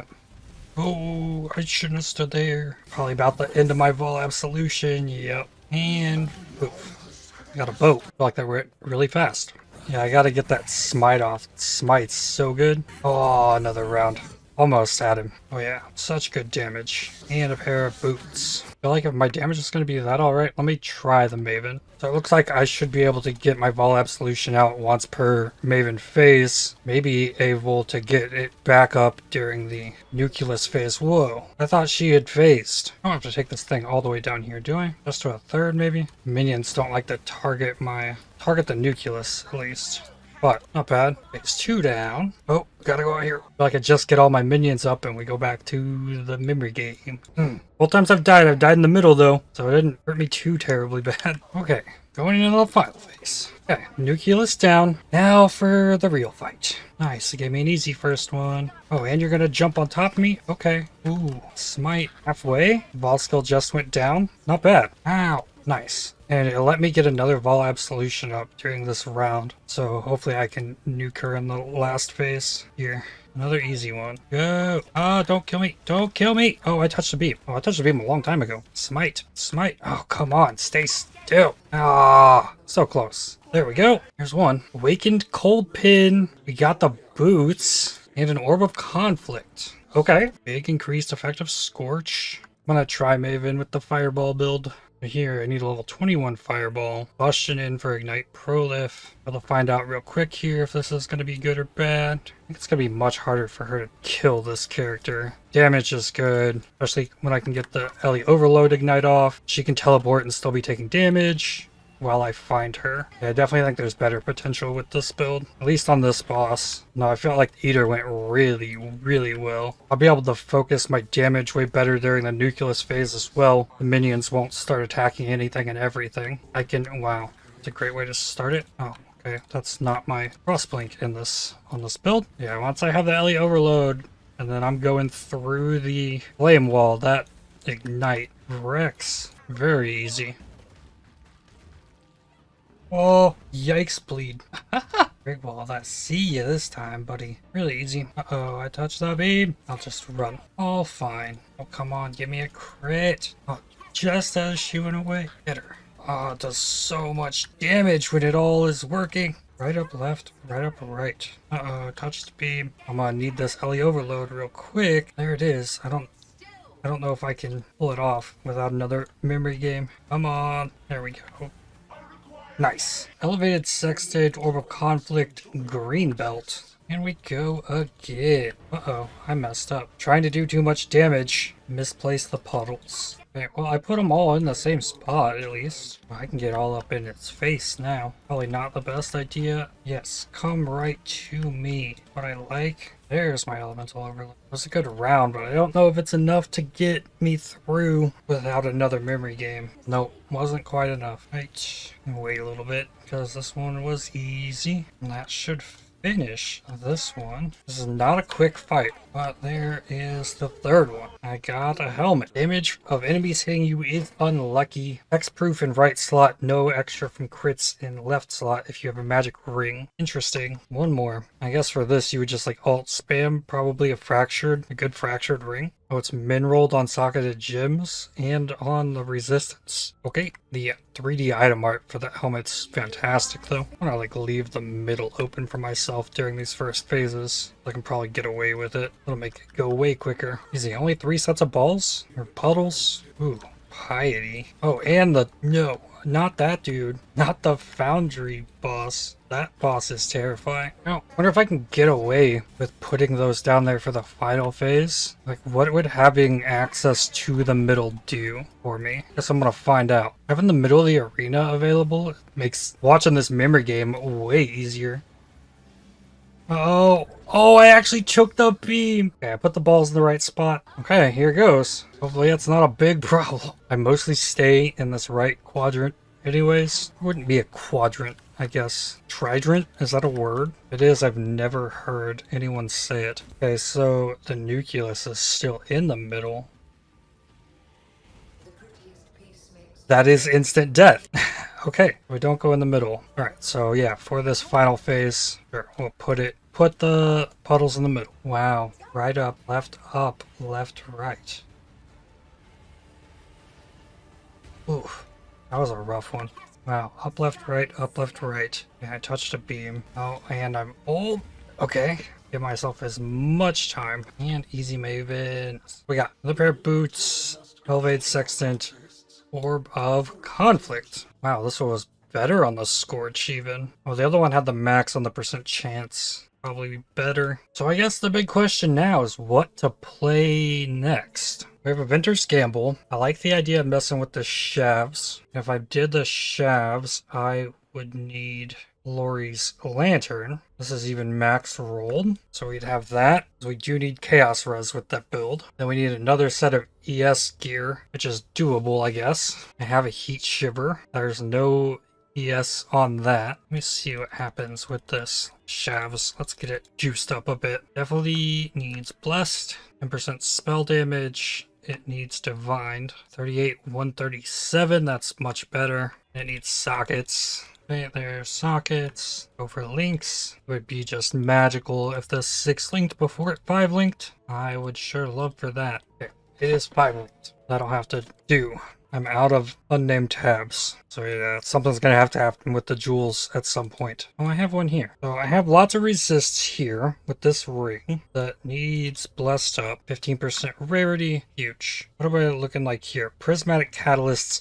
Oh, I shouldn't have stood there. Probably about the end of my Vol Absolution. Yep. And poof. I got a boat. I feel like that went really fast. Yeah, I gotta get that smite off. Smite's so good. Oh, another round. Almost at him. Oh yeah, such good damage. And a pair of boots. feel like if my damage is going to be that alright, let me try the Maven. So it looks like I should be able to get my Vol Absolution out once per Maven phase. Maybe able to get it back up during the Nucleus phase. Whoa, I thought she had phased. I don't have to take this thing all the way down here, do I? Just to a third maybe? Minions don't like to target the Nucleus at least. But not bad. Phase 2 down. Oh, gotta go out here. I could just get all my minions up and we go back to the memory game. Both times I've died in the middle though, so it didn't hurt me too terribly bad. Okay, going into the final phase. Okay, Nucleus down. Now for the real fight. Nice, it gave me an easy first one. Oh, and you're gonna jump on top of me? Okay. Ooh, smite halfway. Vol skill just went down. Not bad. Ow. Nice. And it let me get another Vol Absolution up during this round. So hopefully I can nuke her in the last phase. Here. Another easy one. Go! Ah, don't kill me! Don't kill me! Oh, I touched the beam. Oh, I touched the beam a long time ago. Smite! Smite! Oh, come on! Stay still! Ah, so close. There we go. Here's one. Awakened Cold Pin. We got the boots. And an Orb of Conflict. Okay. Big increased effective Scorch. I'm gonna try Maven with the Fireball build. Here, I need a level 21 Fireball. Bustion in for Ignite Prolif. I'll find out real quick here if this is going to be good or bad. I think it's going to be much harder for her to kill this character. Damage is good, especially when I can get the Ellie Overload Ignite off. She can teleport and still be taking damage while I find her. Yeah, I definitely think there's better potential with this build, at least on this boss. No, I felt like Eater went really, really well. I'll be able to focus my damage way better during the Nucleus phase as well. The minions won't start attacking anything and everything. Wow, it's a great way to start it. Oh, okay, that's not my crossblink on this build. Yeah, once I have the Ellie Overload, and then I'm going through the flame wall, that Ignite wrecks. Very easy. Oh, yikes, bleed. Great ball, I see you this time, buddy. Really easy. Uh-oh, I touched the beam. I'll just run. All fine. Oh, come on, give me a crit. Oh, just as she went away. Get her. Oh, it does so much damage when it all is working. Right up left, right up right. Uh-oh, touched the beam. I'm gonna need this Ellie Overload real quick. There it is. I don't know if I can pull it off without another memory game. Come on. There we go. Nice. Elevated Sextate, Orb of Conflict, Green Belt. And we go again. Uh-oh, I messed up. Trying to do too much damage. Misplaced the puddles. Okay, well, I put them all in the same spot, at least. I can get all up in its face now. Probably not the best idea. Yes, come right to me. What I like. There's my Elemental Overload. It was a good round, but I don't know if it's enough to get me through without another memory game. Nope, wasn't quite enough. Right, wait a little bit, because this one was easy. And that should finish this one. This is not a quick fight, but there is the third one. I got a helmet. Damage of enemies hitting you is unlucky. Hexproof in right slot, no extra from crits in left slot if you have a magic ring. Interesting. One more. I guess for this you would just like alt spam probably a good fractured ring. Oh, it's min-rolled on socketed gems and on the resistance. Okay, the 3D item art for that helmet's fantastic though. I'm gonna like leave the middle open for myself during these first phases. I can probably get away with it. It'll make it go way quicker. Easy, only 3 sets of balls? Or puddles? Ooh, piety. Oh, and no, not that dude. Not the Foundry boss. That boss is terrifying. Oh, wonder if I can get away with putting those down there for the final phase. Like, what would having access to the middle do for me? Guess I'm gonna find out. Having the middle of the arena available makes watching this memory game way easier. Oh, I actually choked the beam. Okay, I put the balls in the right spot. Okay, here goes. Hopefully that's not a big problem. I mostly stay in this right quadrant anyways. It wouldn't be a quadrant, I guess. Tridrant? Is that a word? It is. I've never heard anyone say it. Okay, so the Nucleus is still in the middle. That is instant death. Okay, we don't go in the middle. Alright, so yeah, for this final phase, sure, we'll put the puddles in the middle. Wow, right up, left, right. Oof, that was a rough one. Wow, up, left, right, up, left, right. Yeah, I touched a beam. Oh, and I'm old. Okay, give myself as much time. And easy Maven. We got another pair of boots, Elevated Sextant, Orb of Conflict. Wow, this one was better on the Scorch even. Oh, the other one had the max on the percent chance. Probably be better. So I guess the big question now is what to play next. We have a Venter's Gamble. I like the idea of messing with the Shavs. If I did the Shavs, I would need Lori's Lantern. This is even max rolled, so we'd have that. We do need Chaos Res with that build. Then we need another set of ES gear, which is doable, I guess. I have a Heat Shiver. There's no ES on that. Let me see what happens with this Shavs. Let's get it juiced up a bit. Definitely needs Blessed, 10% spell damage. It needs Divined. 38, 137, that's much better. It needs Sockets. Okay, there's Sockets. Go for Links. It would be just magical if the 6 linked before it 5 linked. I would sure love for that. Okay, it is 5 linked. That'll have to do. I'm out of unnamed tabs. So yeah, something's gonna have to happen with the jewels at some point. Oh, I have one here. So I have lots of resists here with this ring that needs blessed up. 15% rarity, huge. What am I looking like here? Prismatic catalysts,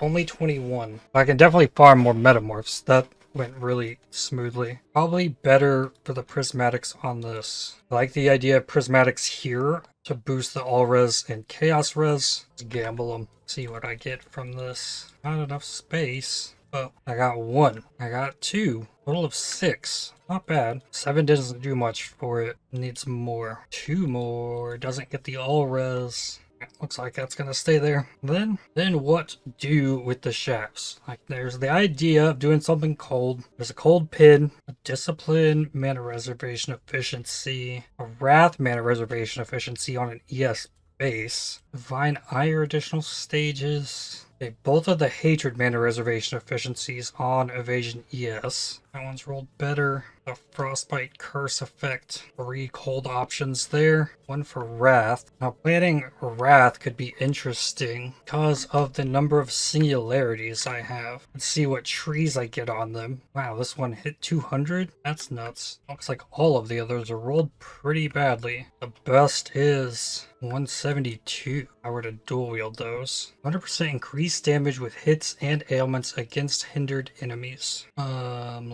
only 21. I can definitely farm more metamorphs. That went really smoothly. Probably better for the prismatics on this. I like the idea of prismatics here to boost the all res and chaos res. Let's gamble them. See what I get from this. Not enough space. Oh, I got 1. I got 2. Total of 6. Not bad. 7 doesn't do much for it. Needs more. 2 more. Doesn't get the all res. Looks like that's gonna stay there. Then what do with the shafts? Like, there's the idea of doing something cold. There's a cold pin, a discipline mana reservation efficiency, a wrath mana reservation efficiency on an ES base, divine ire additional stages. Okay, both of the hatred mana reservation efficiencies on evasion ES. That one's rolled better. The frostbite curse effect. 3 cold options there. 1 for wrath. Now planning wrath could be interesting because of the number of singularities I have. Let's see what trees I get on them. Wow, this one hit 200? That's nuts. Looks like all of the others are rolled pretty badly. The best is 172. I were to dual wield those. 100% increased damage with hits and ailments against hindered enemies.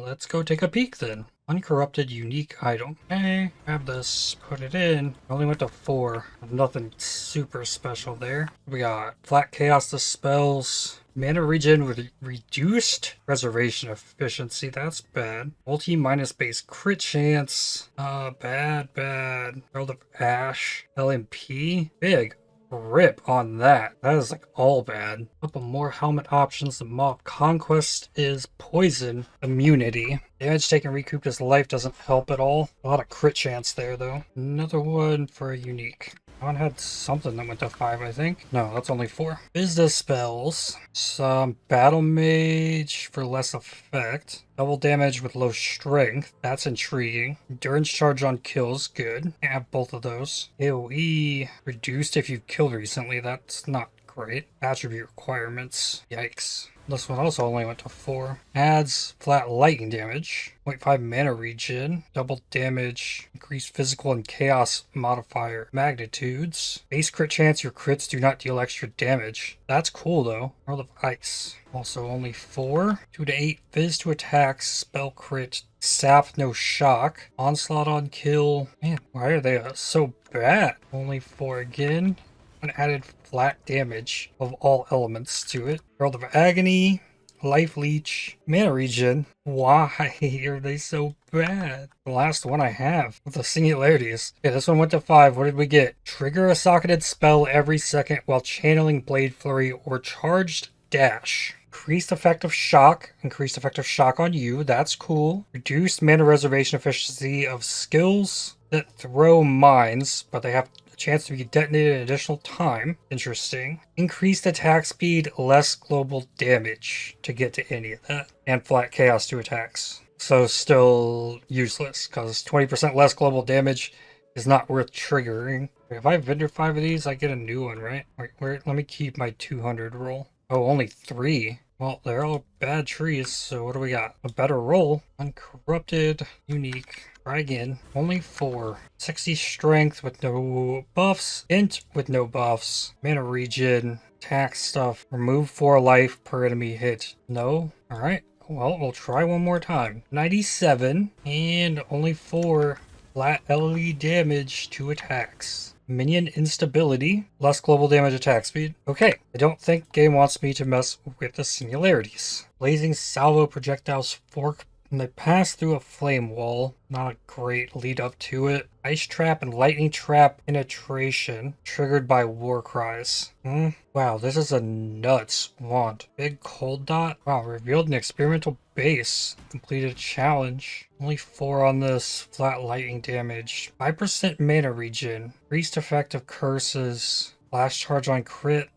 Let's go take a peek then. Uncorrupted unique item. Okay, grab this, put it in. I only went to 4. Nothing super special there. We got flat chaos dispels. Mana regen with reduced reservation efficiency. That's bad. Multi minus base crit chance. Bad. Herald of Ash. LMP. Big rip on that. That is like all bad. Couple more helmet options. The Mob Conquest is poison immunity. Damage taken recouped his life doesn't help at all. A lot of crit chance there though. Another one for a unique. That one had something that went to 5, I think. No, that's only 4. Business spells. Some battle mage for less effect. Double damage with low strength. That's intriguing. Endurance charge on kills. Good. I have both of those. AoE reduced if you've killed recently. That's not great. Attribute requirements. Yikes. This one also only went to 4. Adds flat lightning damage. 0.5 mana regen. Double damage. Increased physical and chaos modifier magnitudes. Base crit chance your crits do not deal extra damage. That's cool though. World of Ice. Also only 4. 2 to 8. Fizz to attacks. Spell crit. Sap no shock. Onslaught on kill. Man, why are they so bad? Only 4 again. And added flat damage of all elements to it. Herald of Agony, Life Leech, Mana Regen. Why are they so bad? The last one I have with the singularities. Okay, this one went to 5. What did we get? Trigger a socketed spell every second while channeling Blade Flurry or Charged Dash. Increased effective shock. Increased effective shock on you. That's cool. Reduced mana reservation efficiency of skills that throw mines, but they have chance to be detonated an additional time. Interesting. Increased attack speed, less global damage to get to any of that. And flat chaos to attacks. So still useless because 20% less global damage is not worth triggering. If I vendor 5 of these, I get a new one, right? Wait, let me keep my 200 roll. Oh, only 3. Well, they're all bad trees, so what do we got? A better roll. Uncorrupted, unique. Try again. Only 4. 60 strength with no buffs. Int with no buffs. Mana regen. Attack stuff. Remove 4 life per enemy hit. No? Alright. Well, we'll try one more time. 97. And only 4 flat LE damage to attacks. Minion instability, less global damage attack speed. Okay, I don't think game wants me to mess with the singularities. Blazing salvo projectiles fork when they pass through a flame wall. Not a great lead up to it. Ice trap and lightning trap penetration triggered by war cries. Wow, this is a nuts wand. Big cold dot. Wow, revealed an experimental base. Completed challenge. Only 4 on this. Flat lightning damage. 5% mana regen. Increased effect of curses. Flash charge on crit.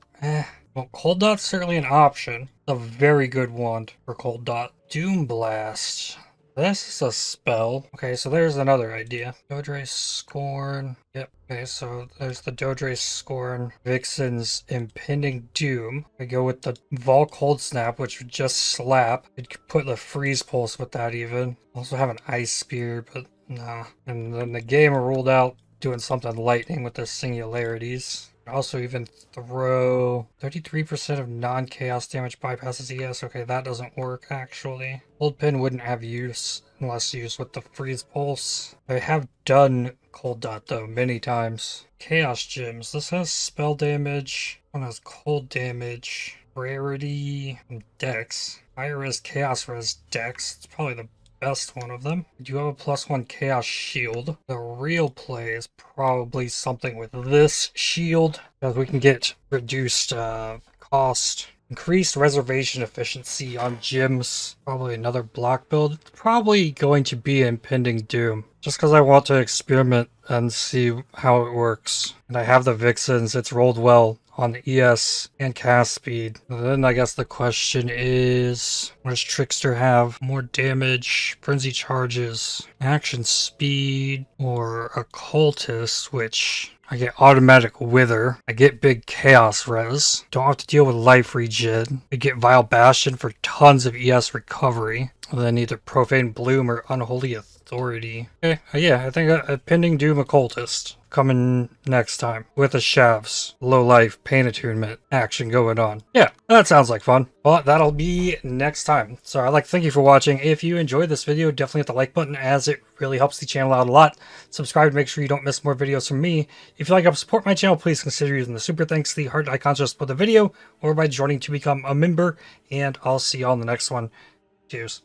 Well, cold dot's certainly an option. It's a very good wand for cold dot. Doom blast. This is a spell. Okay, so there's another idea. Dodre Scorn. Yep. Okay, so there's the Dodre Scorn. Vixen's Impending Doom. I go with the Vol Cold Snap, which would just slap. Could put the Freeze Pulse with that even. Also have an Ice Spear, but nah. And then the game ruled out doing something lightning with the singularities. Also even throw 33% of non-chaos damage bypasses ES. Okay, that doesn't work actually. Cold Pin wouldn't have use unless used with the Freeze Pulse. I have done Cold Dot though many times. Chaos Gems. This has spell damage. One has cold damage. Rarity and Dex. Fire Res, Chaos Res, Dex. It's probably the best one of them. You have a +1 chaos shield. The real play is probably something with this shield, because we can get reduced cost. Increased reservation efficiency on gyms. Probably another block build. It's probably going to be Impending Doom. Just because I want to experiment and see how it works. And I have the Vixens. It's rolled well on the ES and cast speed. And then I guess the question is, what does Trickster have? More damage, frenzy charges, action speed, or occultist, which I get automatic wither. I get big chaos res. Don't have to deal with life regen. I get vile bastion for tons of ES recovery. And then either profane bloom or unholy authority. Okay, yeah, I think a pending doom occultist coming next time with the shavs, low life, pain attunement action going on. Yeah, that sounds like fun. Well, that'll be next time. So I'd like to thank you for watching. If you enjoyed this video, definitely hit the like button as it really helps the channel out a lot. Subscribe to make sure you don't miss more videos from me. If you'd like to help support my channel, please consider using the super thanks, the heart icons just below the video, or by joining to become a member. And I'll see y'all in the next one. Cheers.